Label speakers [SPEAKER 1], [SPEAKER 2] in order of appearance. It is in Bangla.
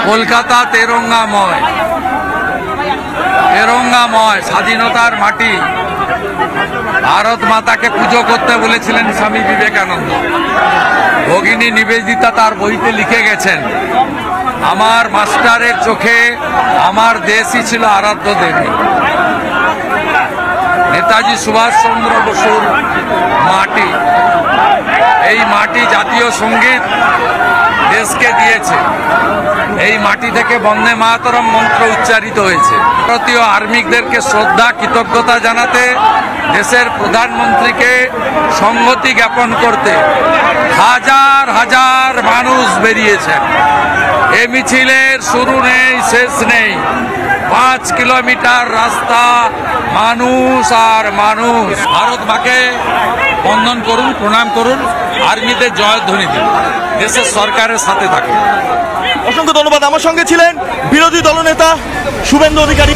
[SPEAKER 1] কলকাতা তেরঙ্গাময় স্বাধীনতার মাটি। ভারত মাতাকে পুজো করতে বলেছিলেন স্বামী বিবেকানন্দ। ভগিনী নিবেদিতা তার বইতে লিখে গেছেন, আমার মাস্টারের চোখে আমার দেশই ছিল আরাধ্য দেবী। নেতাজি সুভাষচন্দ্র বসুর মাটি, এই মাটি জাতীয় সঙ্গীত দেশকে দিয়েছে। এই মাটি থেকে বন্দে মাতরম মন্ত্র উচ্চারিত হয়েছে। ভারতীয় আর্মিকদেরকে শ্রদ্ধা কৃতজ্ঞতা জানাতে, দেশের প্রধানমন্ত্রীকে সংহতি জ্ঞাপন করতে হাজার হাজার মানুষ বেরিয়েছেন। এ মিছিলের শুরু নেই, শেষ নেই। 5 কিলোমিটার রাস্তা, মানুষ আর মানুষ। ভারত মাকে বন্দন করুন, প্রণাম করুন, আর্মিদের জয়ধ্বনি দিন, দেশের সরকারের সাথে থাকুন।
[SPEAKER 2] অসংখ্য ধন্যবাদ। আমার সঙ্গে ছিলেন বিরোধী দলনেতা শুভেন্দু অধিকারী।